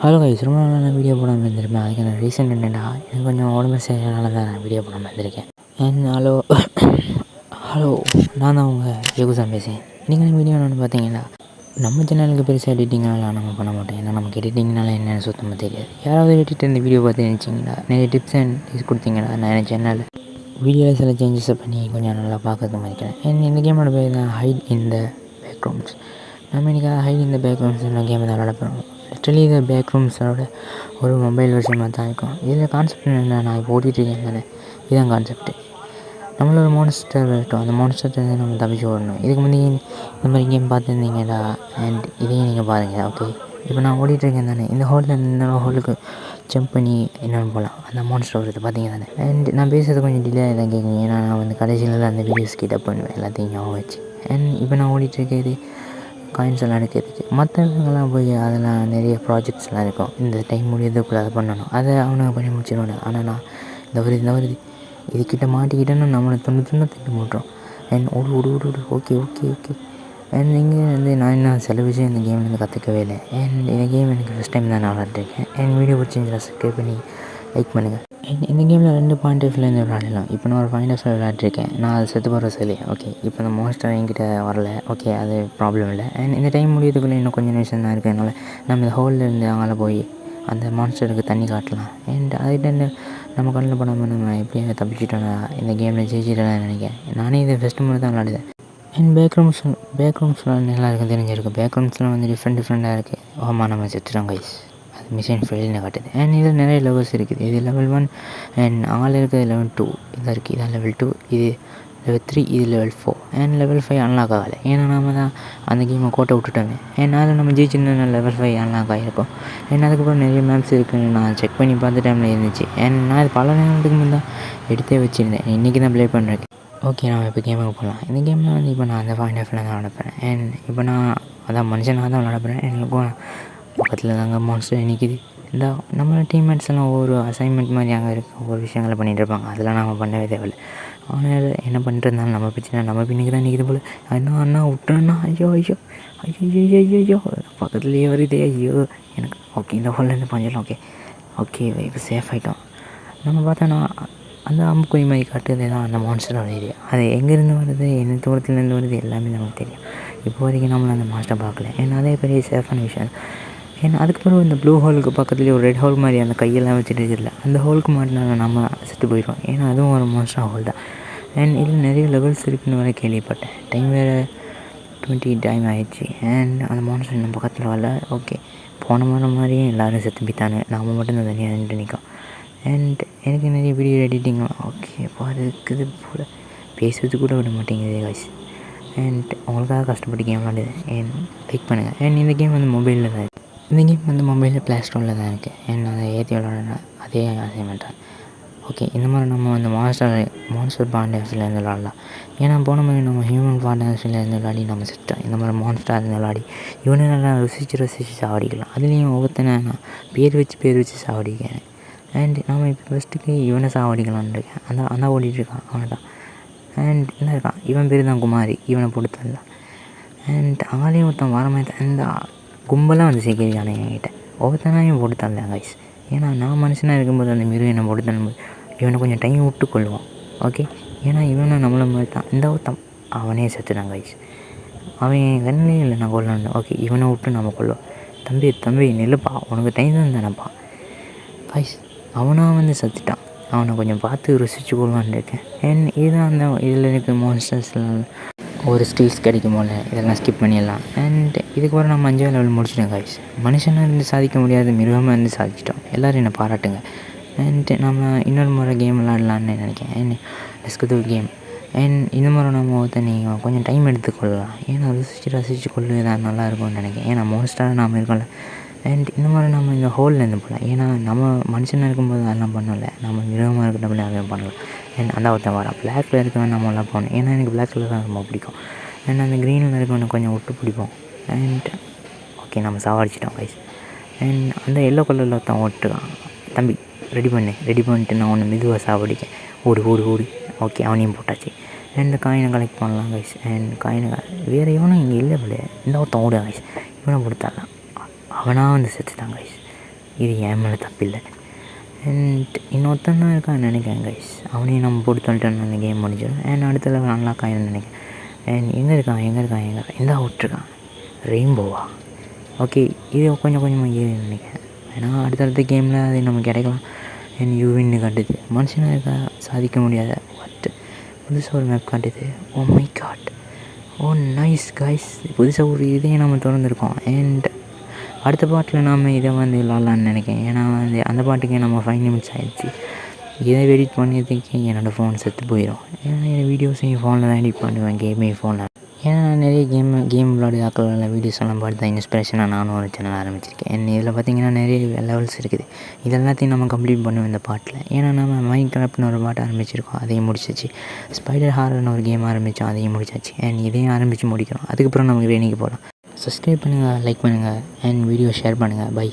Hello guys, ரொம்ப நாள் நான் வீடியோ போடாமல் இருந்திருப்பேன். அதுக்கான ரீசன் என்னென்னா, எனக்கு கொஞ்சம் உடம்பு சரியில்லைனால தான் நான் வீடியோ போடாமல் இருந்திருக்கேன். ஹலோ ஹலோ நான் தான் உங்கள் யோகுசான் பேசுகிறேன். நீங்கள் வீடியோ என்னென்னு பார்த்தீங்கன்னா, நம்ம சேனலுக்கு பெருசாக எடிட்டிங்னாலாம் நம்ம பண்ண மாட்டோம். ஏன்னா நமக்கு எடிட்டிங்னால என்னென்னு சுத்தமாக தெரியாது. யாராவது எடிட்டர் இந்த வீடியோ பார்த்து நினச்சிங்கன்னா, நிறைய டிப்ஸ் அண்ட் டிப்ஸ் கொடுத்தீங்கன்னா நான் என் சேனலில் வீடியோவில் சில சேஞ்சஸை பண்ணி கொஞ்சம் நல்லா பார்க்கறது மாதிரிக்கிறேன். இந்த கேமோட பேர் தான் ஹைட் இன் த பேக்ரவுண்ட்ஸ். நம்ம இன்றைக்கி ஹைட் இந்த பேக்ரவுண்ட்ஸ் கேம் தான் விளாட போகிறோம். லிட்டரலி இது பேக்ரூம்ஸோட ஒரு மொபைல் விஷயமாக தான் இருக்கும். இதில் கான்செப்ட் என்ன, நான் இப்போ ஓட்டிகிட்ருக்கேன் தானே, இதுதான் கான்செப்ட்டு. நம்மள ஒரு மான்ஸ்டர் இருக்கட்டும், அந்த மான்ஸ்டர்லேருந்து நம்ம தப்பிச்சு ஓடணும். இதுக்கு முன்னாடி இந்த மாதிரி கேம் பார்த்துருந்தீங்களா? அண்ட் இதையும் நீங்கள் பாருங்கள். ஓகே, இப்போ நான் ஓடிட்டுருக்கேன் தானே, இந்த ஹோலில் இந்த ஹோலுக்கு ஜம்ப் பண்ணி என்னென்னு போகலாம். அந்த மான்ஸ்டர் வருது பார்த்தீங்க தானே. அண்ட் நான் பேசுகிறது கொஞ்சம் டிலே தான் கேட்குங்க, ஏன்னா நான் வந்து கடைசியில் தான் அந்த வீடியோஸ் கிட்ட பண்ணுவேன் எல்லாத்தையும் ஞாபகம் வச்சு. அண்ட் இப்போ நான் ஓடிட்டுருக்கிறது காயின்ஸ் எல்லாம் எடுக்கிறதுக்கு. மற்றவங்கெல்லாம் போய் அதெல்லாம் நிறைய ப்ராஜெக்ட்ஸ்லாம் இருக்கும், இந்த டைம் முடியறதுக்குள்ளே அதை பண்ணணும், அதை அவனுங்க பண்ணி முடிச்சிடுவானுங்க. ஆனால் நான் இந்த வருது இதுக்கிட்ட மாட்டிக்கிட்டேன்னு நம்மளை துண்டு திட்டு மூட்டுறோம். அண்ட் ஓடு. ஓகே. அண்ட் இங்கே வந்து நான் இன்னும் சில விஷயம் இந்த கேம்லேருந்து கற்றுக்கவே இல்லை. அண்ட் இந்த கேம் எனக்கு ஃபஸ்ட் டைம் தான் நான் விளாட்ருக்கேன். அண்ட் வீடியோ பிடிச்சிருந்தா சப்ஸ்கிரைப் பண்ணி லைக் பண்ணுங்கள். இந்த கேமில் 2 பாயிண்ட் ஆஃப் வியூலேருந்து விளாடலாம். இப்போ நான் ஒரு பாயிண்ட் ஆஃப் வியூ விளாட்ருக்கேன். நான் அது செத்து போகிற சொல்லி. ஓகே, இப்போ அந்த மான்ஸ்டர் என்கிட்ட வரல. ஓகே, அது ப்ராப்ளம் இல்லை. அண்ட் இந்த டைம் முடியறதுக்குள்ளே இன்னும் கொஞ்சம் நிமிஷம் தான் இருக்கிறதுனால நம்ம இந்த ஹோலில் இருந்து அங்கே போய் அந்த மான்ஸ்டருக்கு தண்ணி காட்டலாம். அண்ட் அதுக்கிட்ட நம்ம கண்ணில் படாமல் நம்ம எப்படியாவது தப்பிச்சிட்டோன்னா இந்த கேமில் ஜெயிச்சிட்டேன்னு நினைக்கிறேன். நானே இதை ஃபஸ்ட்டு முறை தான் விளாடுதேன். அண்ட் பேக்ரவுண்ட்ஸ்லாம் நல்லா இருக்கும், தெரிஞ்சிருக்கும். பேக்ரவுண்ட்ஸ்லாம் வந்து டிஃப்ரெண்ட்டாக இருக்குது. ஆமாம், நம்ம செத்துட்டோம் கைஸ், அது மிஷின் ஃபெயில்னு காட்டுது. அண்ட் இதில் நிறைய லெவல்ஸ் இருக்குது. இது லெவல் 1 அண்ட் ஆள் இருக்கிறது லெவல் 2 இதாக இருக்குது. இதான் லெவல் 2, இது லெவல் 3, இது லெவல் 4 அண்ட் லெவல் 5 அன்லாக் ஆகலை. ஏன்னா நம்ம தான் அந்த கேமை கோட்டை விட்டுட்டோமே. அண்ட் அதில் நம்ம ஜெயிச்சிருந்தோம், லெவல் 5 அன்லாக் ஆகிருக்கும். அண்ட் அதுக்கப்புறம் நிறைய மேப்ஸ் இருக்குதுன்னு நான் செக் பண்ணி பார்த்த டைமில் இருந்துச்சு. அண்ட் நான் இது பல நேரத்துக்கு முன்னே தான் எடுத்தே வச்சுருந்தேன். இன்றைக்கி தான் ப்ளே பண்ணுறேன். ஓகே, நம்ம இப்போ கேமுக்கு போகலாம். இந்த கேமில் வந்து இப்போ நான் அந்த பாயிண்ட் ஆஃப் வியூவில் தான் விளாட போகிறேன். அண்ட் இப்போ நான் அதான் மனுஷனாக தான் விளாட போகிறேன். எனக்கும் பக்கத்தில் தாங்க மான்ஸ்டர் நிற்கிது. இந்த நம்ம டீம்மேட்ஸ் எல்லாம் ஒவ்வொரு அசைன்மெண்ட் மாதிரி அங்கே இருக்க ஒவ்வொரு விஷயங்களை பண்ணிகிட்டு இருப்பாங்க. அதெல்லாம் நம்ம பண்ணவே தேவையில்லை. ஆனால் என்ன பண்ணிட்டு இருந்தாலும் நம்ம பிரச்சனை நம்ம பின்னுக்கு தான் நிற்கிது போல். அண்ணா விட்டுறேண்ணா, ஐயோ பக்கத்துலேயே வருதே, ஐயோ எனக்கு. ஓகே, இந்த ஹோல்லேருந்து பஞ்சிடலாம். ஓகே இப்போ சேஃப் ஆகிட்டோம். நம்ம பார்த்தோன்னா அந்த அம்புக்குறி மாதிரி காட்டுறது தான் அந்த மான்ஸ்டரோட ஏரியா. அது எங்கேருந்து வருது, என்ன தூரத்துலேருந்து வருது, எல்லாமே நமக்கு தெரியும். இப்போ வரைக்கும் நம்மளை அந்த மாஸ்டர் பார்க்கல. ஏன்னா அதே பெரிய சேஃபான விஷயம். ஏன்னா அதுக்கப்புறம் இந்த ப்ளூ ஹோலுக்கு பக்கத்துலேயே ஒரு ரெட் ஹோல் மாதிரி அந்த கையெல்லாம் வச்சுட்டு இருக்குல்ல, அந்த ஹோலுக்கு மாட்டினால நம்ம செத்து போயிடுவோம். ஏன்னா அதுவும் ஒரு மாஸ்டர் ஹோல் தான். அண்ட் இதில் நிறைய லெவல்ஸ் இருக்குன்னு வரை கேள்விப்பட்டேன். டைம் வேறு 20 டைம் ஆகிடுச்சு. அண்ட் அந்த மான்ஸ்டர் நம்ம பக்கத்தில் வரல. ஓகே, போன மாதிரியும் எல்லோரும் செத்து போய்த்தானு, நாம் மட்டும் இந்த தனியாக நின்று நிற்கும். அண்ட் எனக்கு நிறைய வீடியோ எடிட்டிங்லாம் ஓகே இருக்குது போல், பேசுறது கூட விட மாட்டேங்குது காய்ஸ். அண்ட் உங்களுக்காக கஷ்டப்பட்டு கேம் விளாடுது. அண்ட் லைக் பண்ணுங்கள். அண்ட் இந்த கேம் வந்து மொபைலில் தான் இருக்குது. இந்த கேம் வந்து மொபைலில் ப்ளே ஸ்டோரில் தான் இருக்குது. அண்ட் அதை ஏற்றி விளாட்றேன், அதே அசைன்மெண்ட்டாக. ஓகே, இந்த மாதிரி நம்ம வந்து மான்ஸ்டர் பாயிண்ட் ஆஃப் வியூலேருந்து விளாட்லாம். ஏன்னா போன மாதிரி நம்ம ஹியூமன் பாயிண்ட் ஆஃப் வியூலேருந்து விளாடி நம்ம செட்டோம். இந்த மாதிரி மான்ஸ்டர் இருந்து விளாடி இவனை நல்லா ரசித்து சாவடிக்கலாம். அதுலேயும் ஒவ்வொருத்தனை நான் பேர் வச்சு சாவடிக்கிறேன். அண்ட் நாம் இப்போ ஃபஸ்ட்டுக்கு இவனை சாவடிக்கலான்னு இருக்கேன். அந்த ஓடிட்டுருக்கான், அவனை தான். அண்ட் என்ன இருக்கான், இவன் பேர் தான் குமாரி, இவனை போட்டுத்தரலாம். அண்ட் ஆளையும் ஒருத்தன் வர மாதிரி அந்த கும்பலாக வந்து சேர்க்கிறானே என்கிட்ட, ஒவ்வொருத்தனையும் போட்டு தரலாம் கைஸ். ஏன்னா நான் மனுஷனாக இருக்கும்போது அந்த மிருகம் என்னை போட்டு தரும்போது இவனை கொஞ்சம் டைம் விட்டு கொள்ளுவான். ஓகே, ஏன்னா இவனை நம்மளை மாதிரி தான். இந்த ஒருத்தன் அவனே செத்துட்டான் கைஸ். அவன் கண்ணிலே இல்லை நான் கொல்லணும். ஓகே, இவனை விட்டு நம்ம கொள்ளுவோம். தம்பி நெல்லுப்பா, உனக்கு டைம் தான் தானேப்பா கைஸ். அவனாக வந்து செத்துட்டான். அவனை கொஞ்சம் பார்த்து ருசிச்சு கொள்வான்னு இருக்கேன். அண்ட் இதுதான் அந்த இதில் இருக்க மான்ஸ்டர்ஸ்லாம் ஒரு ஸ்கில்ஸ் கிடைக்கும் போல், இதெல்லாம் ஸ்கிப் பண்ணிடலாம். அண்ட் இதுக்கப்புறம் நம்ம 5வது லெவல் முடிச்சிட்டோம் கைஸ். மனுஷனாக இருந்து சாதிக்க முடியாது, மிருகமாக இருந்து சாதிச்சிட்டோம். எல்லோரும் என்னை பாராட்டுங்க. அண்ட் நம்ம இன்னொரு முறை கேம் விளாட்லான்னு நினைக்கிறேன். And let's game. அண்ட் இந்த மாதிரி நம்ம நீங்கள் கொஞ்சம் டைம் எடுத்துக்கொள்ளலாம். ஏன்னா ரசித்து கொள்ளுதான் நல்லாயிருக்கும்னு நினைக்கிறேன். ஏன்னா மோஸ்ட்டாக நாம் இருக்கோம்ல. அண்ட் இந்த மாதிரி நம்ம இந்த ஹோல்லேருந்து போகலாம். ஏன்னா நம்ம மனுஷனாக இருக்கும்போது அதெல்லாம் பண்ணலை, நம்ம மிருகமாக இருக்கிறப்ப அதெல்லாம் பண்ணலாம். அண்ட் அந்த ஒருத்தன் வரான், பிளாக்கில் இருக்கவன் நம்மளாம் போகணும். ஏன்னா எனக்கு பிளாக் கலர் தான் ரொம்ப பிடிக்கும். அண்ட் அந்த க்ரீனில் இருக்கவனை கொஞ்சம் விட்டு பிடிப்போம். அண்ட் ஓகே, நம்ம சாவடிச்சிட்டோம் கைஸ். அண்ட் அந்த எல்லோ கலரில் ஒருத்தன் ஓட்டுறான். தம்பி ரெடி பண்ணிட்டு நான் ஒன்று மெதுவாக சாவடிக்கேன். ஓடு. ஓகே, அவனையும் போட்டாச்சு. அண்ட் காயினை கலெக்ட் பண்ணலாம் கைஸ். அண்ட் காயினை வேறு இவனும் இங்கே இல்லை போல. இந்த ஒருத்தன் ஓடுவான் கைஸ், இவனை கொடுத்தாலாம். அவனாக வந்து செத்துட்டான் கைஸ். இது என் மேலே தப்பில்லை. அண்ட் இன்னொருத்தன் தான் இருக்கான்னு நினைக்கிறேன் கைஸ். அவனையும் நம்ம போட்டு தள்ளிட்டோன்னு அந்த கேம் முடிஞ்சிடும். அண்ட் அடுத்த லெவல் அன்லாக் ஆகிடும்னு நினைக்கிறேன். அண்ட் எங்கே இருக்கான் எந்த விட்ருக்கான் ரெயின்போவா? ஓகே, இது கொஞ்சம் கொஞ்சமாக ஏறின்னு நினைக்கிறேன். ஏன்னா அடுத்தடுத்த கேமில் அது நமக்கு கிடைக்கலாம். அண்ட் யூவின்னு காட்டுது. மனுஷனாக இருக்கா சாதிக்க முடியாத பட் புதுசாக ஒரு மேப் காட்டுது. Oh my god, oh nice guys. புதுசாக ஒரு இதையும் நம்ம திறந்துருக்கோம். அண்ட் அடுத்த பாட்டில் நாம் இதை விளாட்லான்னு நினைக்கிறேன். ஏன்னா அந்த பாட்டுக்கே நம்ம 5 நிமிட்ஸ் ஆகிடுச்சு. இதை எடிட் பண்ணியதுக்கு என்னோடய ஃபோன் செத்து போயிடும். ஏன்னா என் வீடியோஸையும் ஃபோனில் தான் எடிட் பண்ணுவேன், கேமையும் ஃபோனில். ஏன்னா நான் நிறைய கேம் விளாடுற வீடியோஸ் எல்லாம் பார்த்து தான் இன்ஸ்பிரேஷனாக நானும் ஒரு சேனல் ஆரம்பிச்சிருக்கேன். அண்ட் இதில் பார்த்திங்கன்னா நிறைய லெவல்ஸ் இருக்குது. இது எல்லாத்தையும் நம்ம கம்ப்ளீட் பண்ணுவோம் இந்த பாட்டில். ஏன்னா நம்ம மைண்ட் கிராஃப்ட்னு ஒரு பாட்டு ஆரம்பிச்சிருக்கோம், அதையும் முடிச்சிச்சு. ஸ்பைடர் ஹாரர்னு ஒரு கேம் ஆரம்பித்தோம், அதையும் முடிச்சாச்சு. அண்ட் இதையும் ஆரம்பித்து முடிக்கிறோம். அதுக்கப்புறம் நமக்கு ட்ரெயினிங்கு போகலாம். சப்ஸ்கிரைப் பண்ணுங்கள், லைக் பண்ணுங்கள், அண்ட் வீடியோ ஷேர் பண்ணுங்கள். பை.